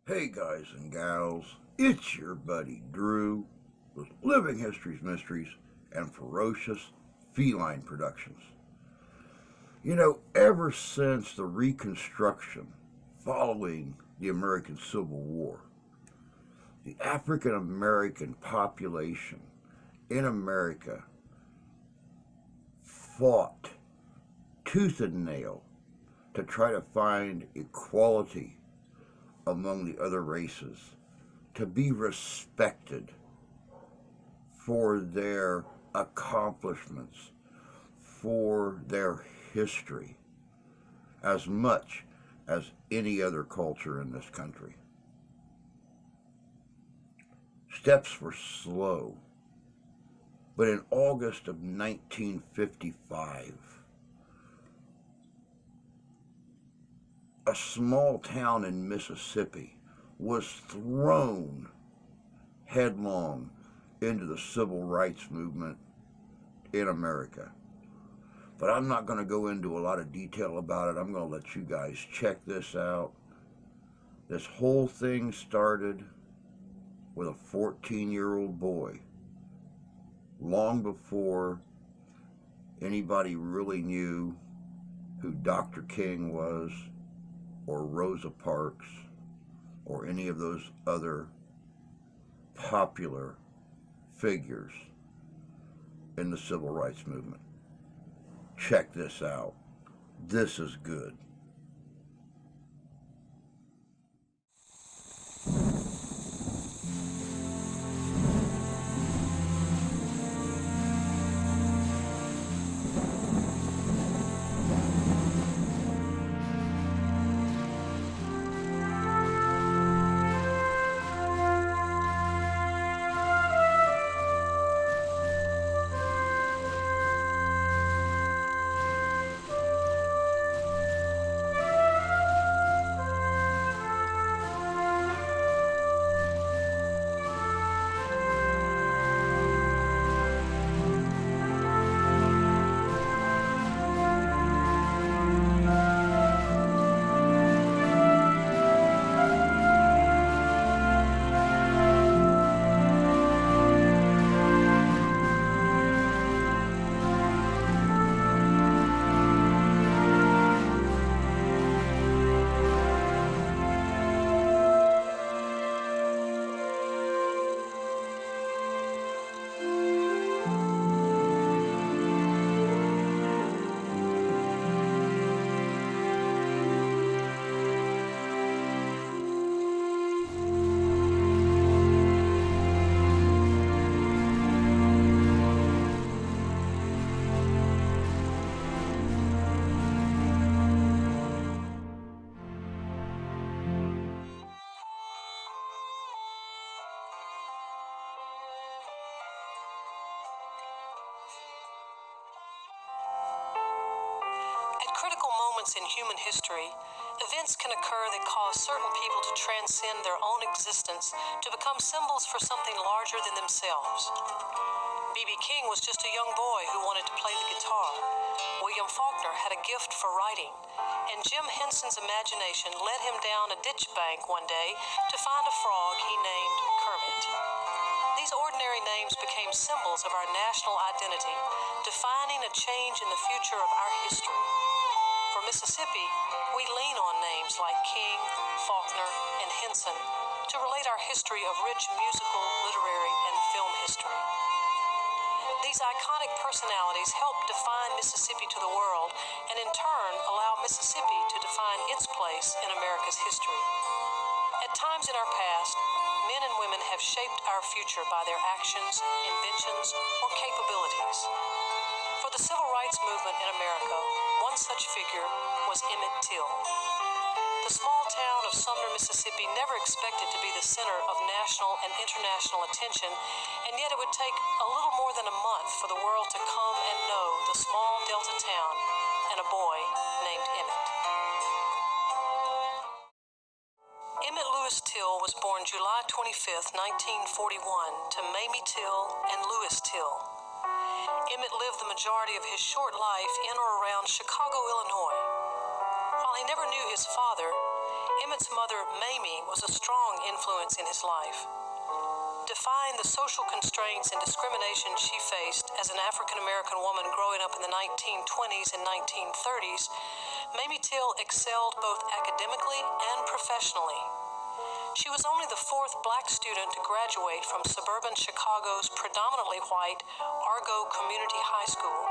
Hey guys and gals, it's your buddy Drew with Living Histories, Mysteries, and Ferocious Feline Productions. Ever since the Reconstruction following the American Civil War, the African American population in America fought tooth and nail to try to find equality among the other races, to be respected for their accomplishments, for their history, as much as any other culture in this country. Steps were slow, but in August of 1955, a small town in Mississippi was thrown headlong into the civil rights movement in America. But I'm not going to go into a lot of detail about it. I'm going to let you guys check this out. This whole thing started with a 14-year-old boy, long before anybody really knew who Dr. King was, or Rosa Parks, or any of those other popular figures in the civil rights movement. Check this out. This is good. At critical moments in human history, events can occur that cause certain people to transcend their own existence to become symbols for something larger than themselves. B.B. King was just a young boy who wanted to play the guitar. William Faulkner had a gift for writing, and Jim Henson's imagination led him down a ditch bank one day to find a frog he named Kermit. These ordinary names became symbols of our national identity, defining a change in the future of our history. For Mississippi, we lean on names like King, Faulkner, and Henson to relate our history of rich musical, literary, and film history. These iconic personalities help define Mississippi to the world, and in turn allow Mississippi to define its place in America's history. At times in our past, men and women have shaped our future by their actions, inventions, or capabilities. For the civil rights movement in America, one such figure was Emmitt Till. The small town of Sumner, Mississippi never expected to be the center of national and international attention, and yet it would take a little more than a month for the world to come and know the small Delta town and a boy named Emmett. Emmitt Louis Till was born July 25, 1941, to Mamie Till and Louis Till. Emmett lived the majority of his short life in or around Chicago, Illinois. While he never knew his father, Emmett's mother, Mamie, was a strong influence in his life. Defying the social constraints and discrimination she faced as an African-American woman growing up in the 1920s and 1930s, Emmitt Till excelled both academically and professionally. She was only the fourth black student to graduate from suburban Chicago's predominantly white Argo Community High School,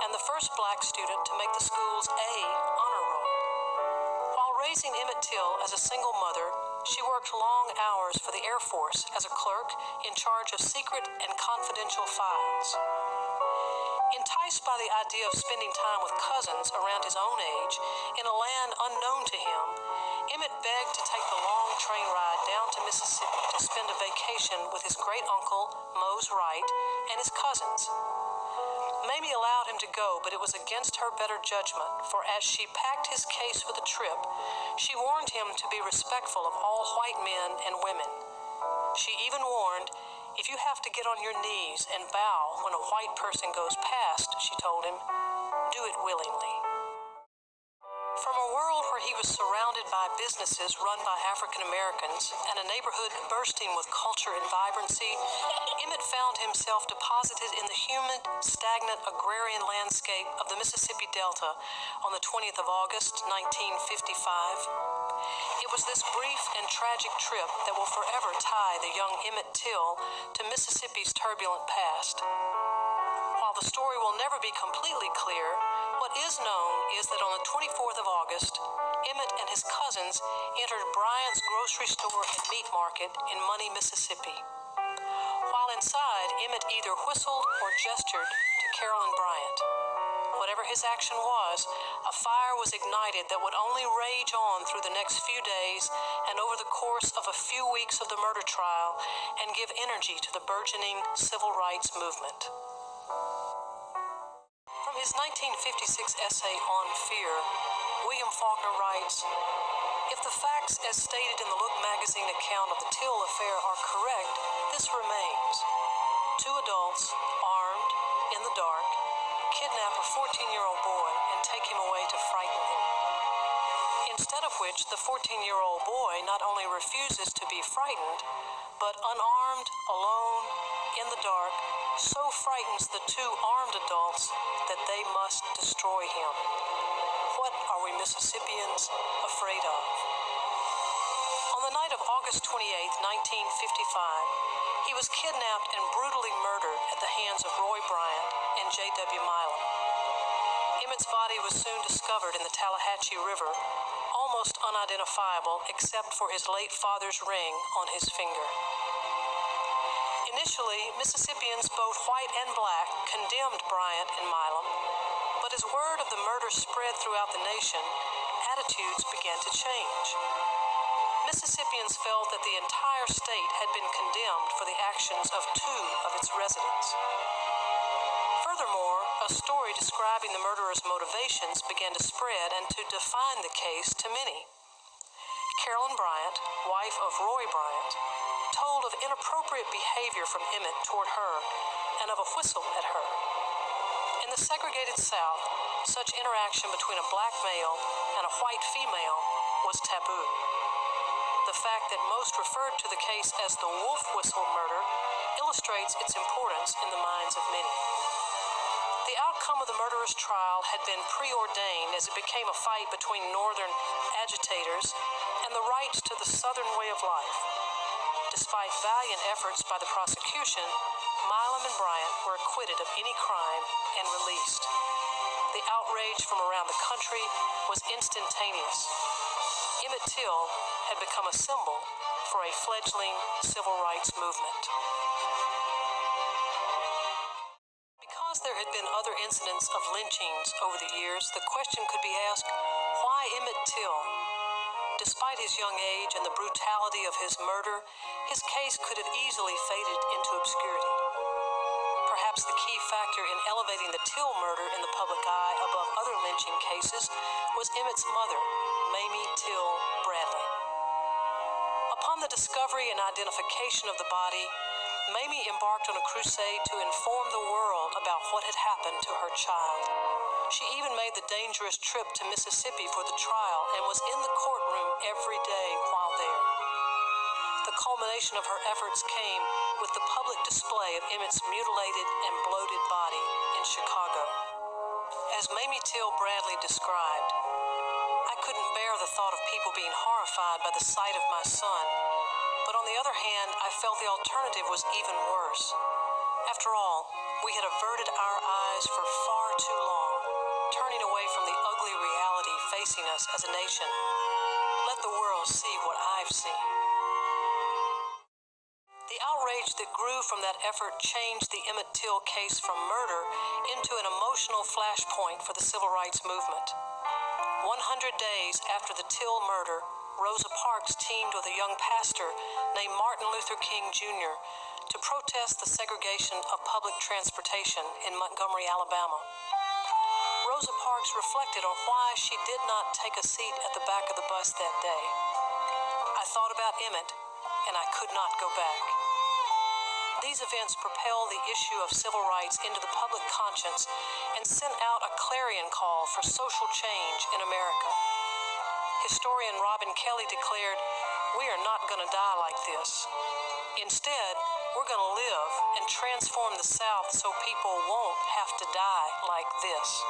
and the first black student to make the school's A honor roll. While raising Emmitt Till as a single mother, she worked long hours for the Air Force as a clerk in charge of secret and confidential files. Enticed by the idea of spending time with cousins around his own age in a land unknown to him, Emmitt begged to take the long train ride down to Mississippi to spend a vacation with his great-uncle, Mose Wright, and his cousins. Mamie allowed him to go, but it was against her better judgment, for as she packed his case for the trip, she warned him to be respectful of all white men and women. She even warned, "If you have to get on your knees and bow when a white person goes past," she told him, "do it willingly." From a world where he was surrounded by businesses run by African Americans and a neighborhood bursting with culture and vibrancy, Emmitt found himself deposited in the humid, stagnant agrarian landscape of the Mississippi Delta on the 20th of August, 1955. It was this brief and tragic trip that will forever tie the young Emmitt Till to Mississippi's turbulent past. While the story will never be completely clear, what is known is that on the 24th of August, Emmitt and his cousins entered Bryant's grocery store and meat market in Money, Mississippi. While inside, Emmitt either whistled or gestured to Carolyn Bryant. Whatever his action was, a fire was ignited that would only rage on through the next few days and over the course of a few weeks of the murder trial and give energy to the burgeoning civil rights movement. From his 1956 essay on fear, William Faulkner writes, "If the facts as stated in the Look magazine account of the Till affair are correct, this remains. Two adults, armed, in the dark, kidnap a 14-year-old boy and take him away to frighten him. Instead of which, the 14-year-old boy not only refuses to be frightened, but unarmed, alone, in the dark, so frightens the two armed adults that they must destroy him. What are we Mississippians afraid of?" On the night of August 28, 1955, he was kidnapped and brutally murdered at the hands of Roy Bryant and J.W. Milam. Emmitt's body was soon discovered in the Tallahatchie River, almost unidentifiable except for his late father's ring on his finger. Initially, Mississippians, both white and black, condemned Bryant and Milam, but as word of the murder spread throughout the nation, attitudes began to change. Mississippians felt that the entire state had been condemned for the actions of two of its residents. Furthermore, a story describing the murderer's motivations began to spread and to define the case to many. Carolyn Bryant, wife of Roy Bryant, told of inappropriate behavior from Emmitt toward her and of a whistle at her. In the segregated South, such interaction between a black male and a white female was taboo. The fact that most referred to the case as the Wolfwhistle Murder illustrates its importance in the minds of many. The outcome of the murderer's trial had been preordained as it became a fight between Northern agitators and the rights to the Southern way of life. Despite valiant efforts by the prosecution, Milam and Bryant were acquitted of any crime and released. The outrage from around the country was instantaneous. Emmitt Till had become a symbol for a fledgling civil rights movement. Because there had been other incidents of lynchings over the years, the question could be asked, why Emmitt Till? Despite his young age and the brutality of his murder, his case could have easily faded into obscurity. Perhaps the key factor in elevating the Till murder in the public eye above other lynching cases was Emmitt's mother, Mamie Till Bradley. Upon the discovery and identification of the body, Mamie embarked on a crusade to inform the world about what had happened to her child. She even made the dangerous trip to Mississippi for the trial and was in the courtroom every day while there. The culmination of her efforts came with the public display of Emmitt's mutilated and bloated body in Chicago. As Emmitt Till Bradley described, "I couldn't bear the thought of people being horrified by the sight of my son, but on the other hand, I felt the alternative was even worse. After all, we had averted our eyes for far too long, turning away from the ugly reality facing us as a nation. Let the world see what I've seen." The outrage that grew from that effort changed the Emmitt Till case from murder into an emotional flashpoint for the civil rights movement. 100 days after the Till murder, Rosa Parks teamed with a young pastor named Martin Luther King Jr. to protest the segregation of public transportation in Montgomery, Alabama. Rosa Parks reflected on why she did not take a seat at the back of the bus that day. "I thought about Emmitt, and I could not go back." These events propelled the issue of civil rights into the public conscience and sent out a clarion call for social change in America. Historian Robin Kelly declared, "We are not going to die like this. Instead, we're going to live and transform the South so people won't have to die like this."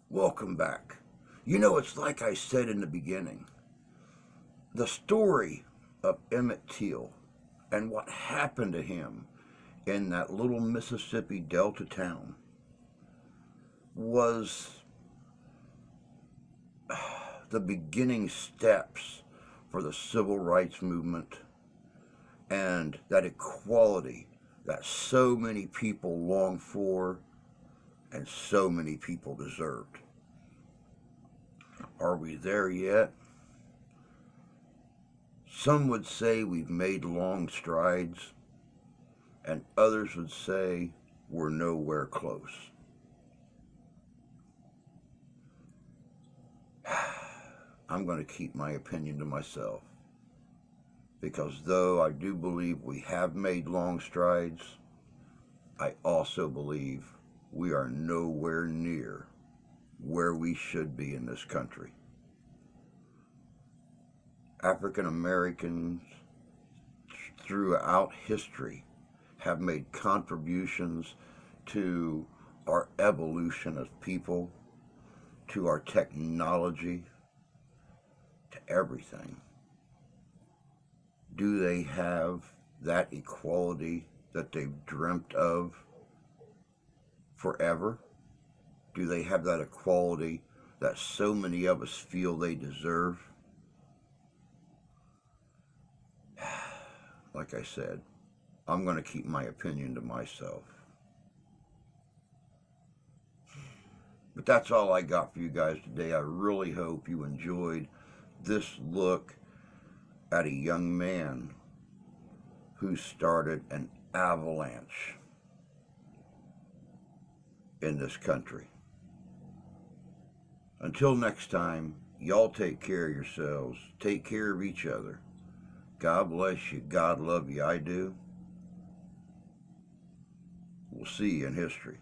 Welcome back. You know, it's like I said in the beginning. The story of Emmett Till and what happened to him in that little Mississippi Delta town was the beginning steps for the civil rights movement and that equality that so many people longed for and so many people deserved. Are we there yet? Some would say we've made long strides, and others would say we're nowhere close. I'm going to keep my opinion to myself, because though I do believe we have made long strides, I also believe we are nowhere near where we should be in this country. African Americans throughout history have made contributions to our evolution as people, to our technology, to everything. Do they have that equality that they've dreamt of forever? Do they have that equality that so many of us feel they deserve? Like I said, I'm going to keep my opinion to myself. But that's all I got for you guys today. I really hope you enjoyed this look at a young man who started an avalanche in this country. Until next time, y'all take care of yourselves. Take care of each other. God bless you. God love you. I do. We'll see you in history.